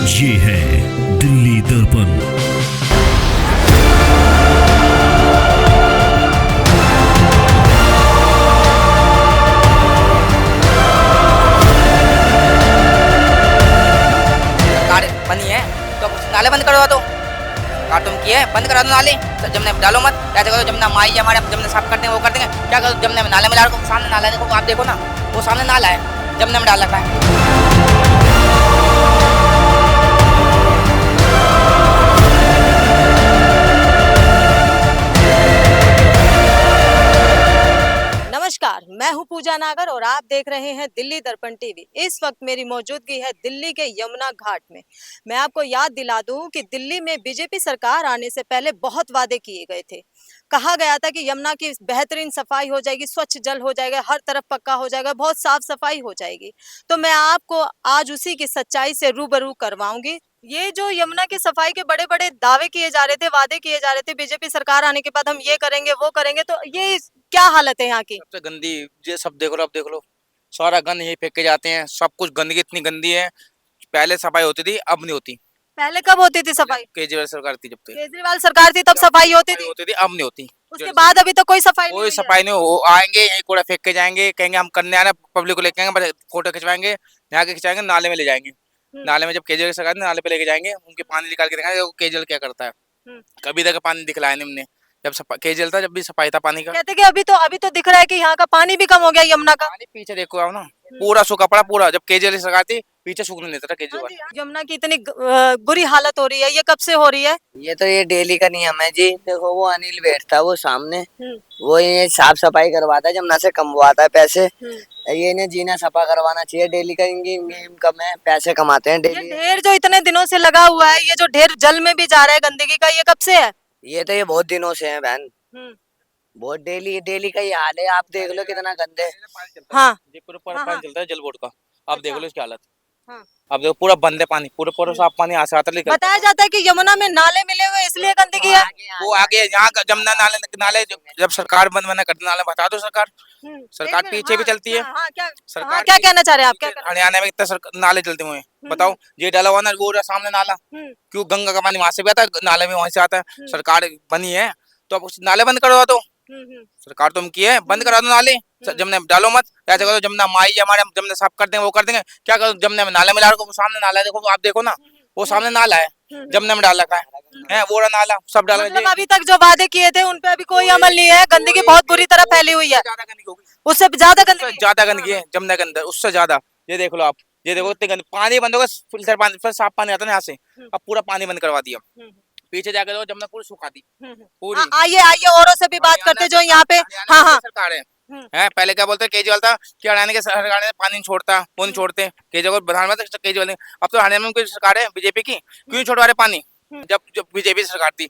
ये है दिल्ली दर्पण। कार बनी है तो नाले बंद करवा दो। कार तुम किए बंद करा दो नाले, तो जमने में डालो मत। ऐसे करो जमना माई हमारे जमने साफ करते हैं वो कर देंगे। क्या करो जमने में नाले में डालो, सामने नाला है, देखो आप देखो ना, वो सामने नाला है, जमने में डाल रखा है। नमस्कार, मैं हूं पूजा नागर और आप देख रहे हैं दिल्ली दर्पण टीवी। इस वक्त मेरी मौजूदगी है दिल्ली के यमुना घाट में। मैं आपको याद दिला दूं कि दिल्ली में बीजेपी सरकार आने से पहले बहुत वादे किए गए थे। कहा गया था कि यमुना की बेहतरीन सफाई हो जाएगी, स्वच्छ जल हो जाएगा, हर तरफ पक्का हो जाएगा, बहुत साफ सफाई हो जाएगी। तो मैं आपको आज उसी की सच्चाई से रूबरू करवाऊंगी। ये जो यमुना की सफाई के बड़े बड़े दावे किए जा रहे थे, वादे किए जा रहे थे, बीजेपी सरकार आने के बाद हम ये करेंगे वो करेंगे, तो ये क्या हालत है यहाँ की? सबसे गंदी ये सब देख लो, अब देख लो सारा गंद यही फेंक के जाते हैं। सब कुछ गंदगी इतनी गंदी है। पहले सफाई होती थी, अब नहीं होती। पहले कब होती थी सफाई? केजरीवाल सरकार थी जब तक केजरीवाल सरकार थी तब सफाई होती थी। अब नहीं होती। उसके बाद अभी तो कोई सफाई नहीं कोई हुई है। सफाई नहीं हो, आएंगे यही कूड़ा फेंक के जाएंगे, कहेंगे हम करने आ रहे हैं, पब्लिक को लेके आएंगे, फोटो खिंचवाएंगे, यहाँ के खिंचाएंगे, नाले में ले जाएंगे। नाले में जब केजरीवाल सरकार ने नाले पे लेके जाएंगे, उनके पानी निकाल के दिखाएंगे केजरीवाल क्या करता है। कभी तक पानी दिखलाया नहीं हमने। जब केजरीवाल था जब भी सफाई था पानी का। कहते कि अभी तो दिख रहा है कि यहाँ का पानी भी कम हो गया यमुना का। पानी पीछे देखो आओ ना, पूरा सूखा पड़ा पूरा। जब केजरीवाल की सरकार थी पीछे सूखने नहीं था केजरीवाल। यमुना की इतनी बुरी हालत हो रही है, ये कब से हो रही है? ये डेली का नियम है जी। देखो वो अनिल बैठता है वो सामने, वो ये साफ सफाई करवाता है, जमुना से कमवाता है पैसे। ये इन्हें जीना सफा करवाना चाहिए डेली का, इनकी मुहिम कम है, पैसे कमाते हैं ये डेली। ढेर जो इतने दिनों से लगा हुआ है, ये जो ढेर जल में भी जा रहा है गंदगी का, ये कब से है? ये बहुत दिनों से है बहन, बहुत डेली डेली का ही हाल है। आप देख लो कितना गंदे। हाँ पूरा पूरा हाँ, पानी हाँ। चलता है जल बोर्ड का। अब देख अच्छा। लो इसकी हालत। हाँ। अब देखो पूरा बंद है पानी, पूरा पूरा साफ पानी यहाँ से आता लेकर। बताया जाता है कि यमुना में नाले मिले हुए इसलिए गंदगी है। वो आगे यहाँ का जमुना नाले नाले जब सरकार बंद मना करती नाले बता दो सरकार। सरकार एक मिनट, पीछे भी चलती है। हाँ, क्या कहना चाह रहे हैं आप? क्या कहना हरियाणा में इतना नाले चलते हुए हैं। बताओ ये डाला हुआ ना वो रहा सामने नाला, क्यों गंगा का पानी वहां से भी आता है, नाले में वहां से आता है। सरकार बनी है तो अब उस नाले बंद करवा दो। सरकार तुम की है, बंद करा दो नाले, जमने में डालो मत। ऐसे करो जमुना माई हमारे जमने साफ कर देंगे वो कर देंगे। क्या करो जमने में नाले में डालो, वो सामने नाला है, देखो आप देखो ना, वो सामने नाला है, जमने में डाल रखा है वो रहा नाला, सब डाला। मतलब अभी तक जो वादे किए थे उन पे अभी कोई अमल नहीं है, गंदगी बहुत बुरी तरह फैली हुई है। उससे ज्यादा गंदगी है जमुना के अंदर, उससे ज्यादा। ये देख लो आप, ये देखो इतनी गंदगी, पानी बंद होगा, फिल्टर पानी फिर साफ पानी आता है यहाँ से। अब पूरा पानी बंद करवा दिया। पीछे जाकर देखो जमुना पूरी सुखा दी पूरी। आइए आइए औरों से भी बात करते जो यहाँ पे। हाँ हाँ, सरकार है पहले क्या बोलते केजरीवाल था कि हरियाणा के सरकार ने पानी नहीं छोड़ता, वो नहीं छोड़ते केजरीवाल प्रधानमंत्री केजरीवाल ने। अब तो हरियाणा में कोई सरकार है बीजेपी की, क्यों नहीं छोड़वा रहे पानी? जब जब बीजेपी सरकार थी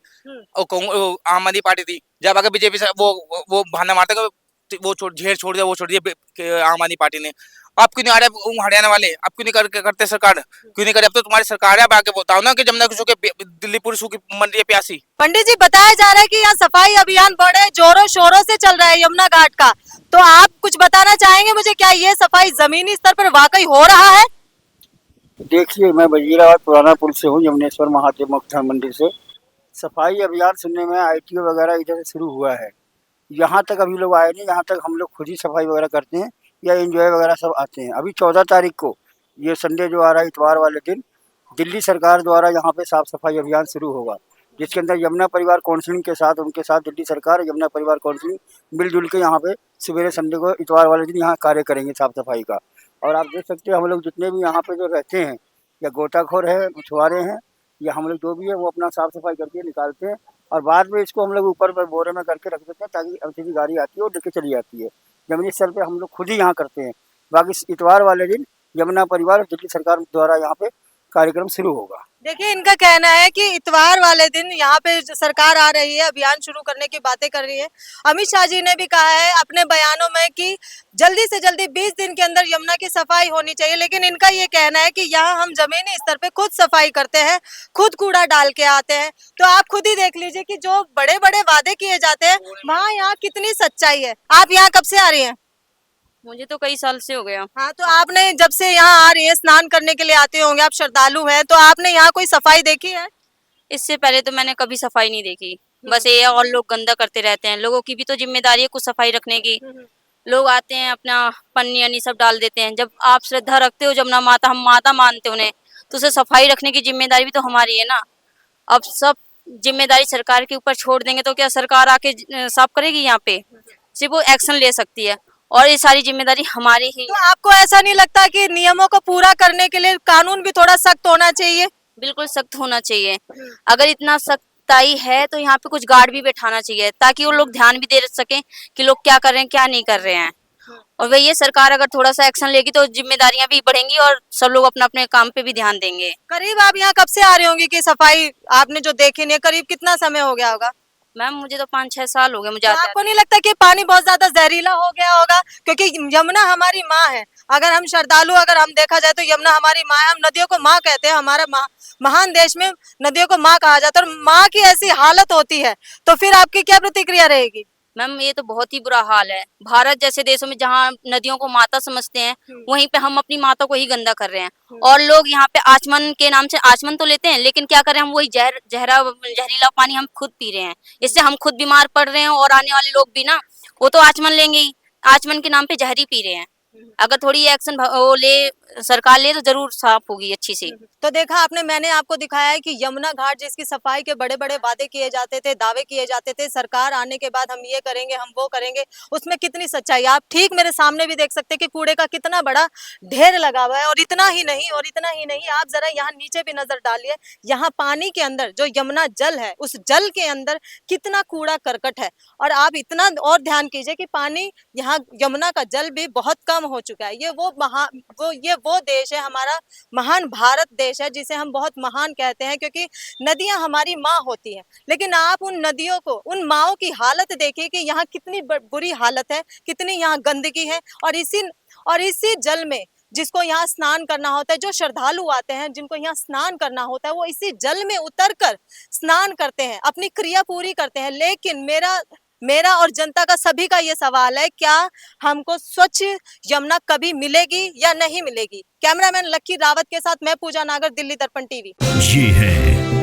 और आम आदमी पार्टी थी, जब अगर बीजेपी वो बहाना मारता वो ढेर छोड़ दिया, वो छोड़ दिया आम आदमी पार्टी ने। अब क्यों नहीं आ रहे हरियाणा वाले? अब क्यों नहीं करते सरकार? क्यों नहीं करे? अब तो तुम्हारी सरकार है, अब आके बताओ ना कि जमुना की सूखे दिल्ली पूरी सूखी मर रही है प्यासी। पंडित जी बताया जा रहा है कि यहाँ सफाई अभियान बड़े जोरों शोरों से चल रहा है यमुना घाट का, तो आप कुछ बताना चाहेंगे मुझे, क्या ये सफाई जमीनी स्तर पर वाकई हो रहा है? देखिए मैं वजीराबाद पुराना पुल से हूँ, यमुनेश्वर महादेव मक्खन मंदिर से। सफाई अभियान सुनने में ITO वगैरह इधर से शुरू हुआ है, यहाँ तक अभी लोग आए नहीं। यहाँ तक हम लोग खुद ही सफाई वगैरह करते हैं या एंजॉय वगैरह सब आते हैं। अभी 14 तारीख को ये संडे जो आ रहा है, इतवार वाले दिन, दिल्ली सरकार द्वारा यहाँ पे साफ सफाई अभियान शुरू होगा, जिसके अंदर यमुना परिवार काउंसिलिंग के साथ उनके साथ दिल्ली सरकार यमुना परिवार काउंसिलिंग मिलजुल के यहाँ पे सवेरे संडे को इतवार वाले दिन यहाँ कार्य करेंगे साफ सफाई का। और आप देख सकते हैं हम लोग जितने भी यहाँ पे जो रहते हैं, या गोताखोर है, मछुआरे हैं, या हम लोग जो भी है वो अपना साफ सफाई करके निकालते हैं और बाद में इसको हम लोग ऊपर पर बोरे में करके रख देते हैं, ताकि एलसीडी गाड़ी आती है और लेके चली जाती है। जमीनी स्तर पे हम लोग खुद ही यहाँ करते हैं। बाकी इतवार वाले दिन यमुना परिवार और दिल्ली सरकार द्वारा यहाँ पे कार्यक्रम शुरू होगा। देखिए इनका कहना है कि इतवार वाले दिन यहाँ पे सरकार आ रही है, अभियान शुरू करने की बातें कर रही है। अमित शाह जी ने भी कहा है अपने बयानों में कि जल्दी से जल्दी 20 दिन के अंदर यमुना की सफाई होनी चाहिए, लेकिन इनका ये कहना है कि यहाँ हम जमीनी स्तर पे खुद सफाई करते हैं, खुद कूड़ा डाल के आते हैं। तो आप खुद ही देख लीजिए कि जो बड़े बड़े वादे किए जाते हैं वहाँ यहाँ कितनी सच्चाई है। आप यहाँ कब से आ रही हैं? मुझे तो कई साल से हो गया। हाँ, तो आपने जब से यहाँ आ रही है, स्नान करने के लिए आते होंगे, आप श्रद्धालु हैं, तो आपने यहाँ कोई सफाई देखी है? इससे पहले तो मैंने कभी सफाई नहीं देखी। बस ये है, और लोग गंदा करते रहते हैं। लोगों की भी तो जिम्मेदारी है कुछ सफाई रखने की। लोग आते हैं अपना पन्नी अन्नी सब डाल देते हैं। जब आप श्रद्धा रखते हो जमुना माता, हम माता मानते हैं उन्हें, तो उसे सफाई रखने की जिम्मेदारी भी तो हमारी है ना। अब सब जिम्मेदारी सरकार के ऊपर छोड़ देंगे तो क्या सरकार आके साफ करेगी? यहाँ पे सिर्फ वो एक्शन ले सकती है, और ये सारी जिम्मेदारी हमारी ही। तो आपको ऐसा नहीं लगता कि नियमों को पूरा करने के लिए कानून भी थोड़ा सख्त होना चाहिए? बिल्कुल सख्त होना चाहिए। अगर इतना सख्ताई है तो यहाँ पे कुछ गार्ड भी बैठाना चाहिए, ताकि वो लोग ध्यान भी दे सकें कि लोग क्या कर रहे हैं क्या नहीं कर रहे हैं। और वही ये सरकार अगर थोड़ा सा एक्शन लेगी तो जिम्मेदारियां भी बढ़ेंगी और सब लोग अपना अपने काम पे भी ध्यान देंगे। करीब आप यहाँ कब से आ रहे होंगे कि सफाई आपने जो देखी नहीं है, करीब कितना समय हो गया होगा? मैम मुझे तो 5-6 साल हो गए मुझे तो आते आपको नहीं लगता कि पानी बहुत ज्यादा जहरीला हो गया होगा? क्योंकि यमुना हमारी माँ है। अगर हम श्रद्धालु, अगर हम देखा जाए तो यमुना हमारी माँ है। हम नदियों को माँ कहते हैं। हमारा महान देश में नदियों को माँ कहा जाता है, और माँ की ऐसी हालत होती है तो फिर आपकी क्या प्रतिक्रिया रहेगी? मैम ये तो बहुत ही बुरा हाल है। भारत जैसे देशों में जहाँ नदियों को माता समझते हैं, वहीं पे हम अपनी माता को ही गंदा कर रहे हैं। और लोग यहाँ पे आचमन के नाम से आचमन तो लेते हैं, लेकिन क्या कर रहे हैं, हम वही जहरीला पानी हम खुद पी रहे हैं। इससे हम खुद बीमार पड़ रहे हैं, और आने वाले लोग भी ना, वो तो आचमन लेंगे ही, आचमन के नाम पे जहर ही पी रहे हैं। अगर थोड़ी एक्शन वो ले सरकार ले तो जरूर साफ होगी अच्छी सी। तो देखा आपने, मैंने आपको दिखाया है कि यमुना घाट जिसकी सफाई के बड़े बड़े वादे किए जाते थे, दावे किए जाते थे, सरकार आने के बाद हम ये करेंगे, हम वो करेंगे, उसमें कितनी सच्चाई आप ठीक मेरे सामने भी देख सकते हैं कि कूड़े का कितना बड़ा ढेर लगा हुआ है। और इतना ही नहीं, आप जरा यहाँ नीचे भी नजर डालिए। यहाँ पानी के अंदर जो यमुना जल है, उस जल के अंदर कितना कूड़ा करकट है। और आप इतना और ध्यान कीजिए कि पानी यहाँ यमुना का जल भी बहुत कम हो चुका है। ये वो देश है, हमारा महान भारत देश है, जिसे हम बहुत महान कहते हैं, क्योंकि नदियां हमारी माँ होती हैं। लेकिन आप उन नदियों को, उन माँओं की हालत देखिए कि यहाँ कितनी बुरी हालत है, कितनी यहाँ गंदगी है। और इसी जल में जिसको यहाँ स्नान करना होता है, जो श्रद्धालु आते हैं जिनको यहाँ स्नान करना होता है, वो इसी जल में उतरकर स्नान करते हैं, अपनी क्रिया पूरी करते हैं। लेकिन मेरा और जनता का, सभी का ये सवाल है, क्या हमको स्वच्छ यमुना कभी मिलेगी या नहीं मिलेगी? कैमरामैन लक्की रावत के साथ मैं पूजा नागर, दिल्ली दर्पण टीवी। ये है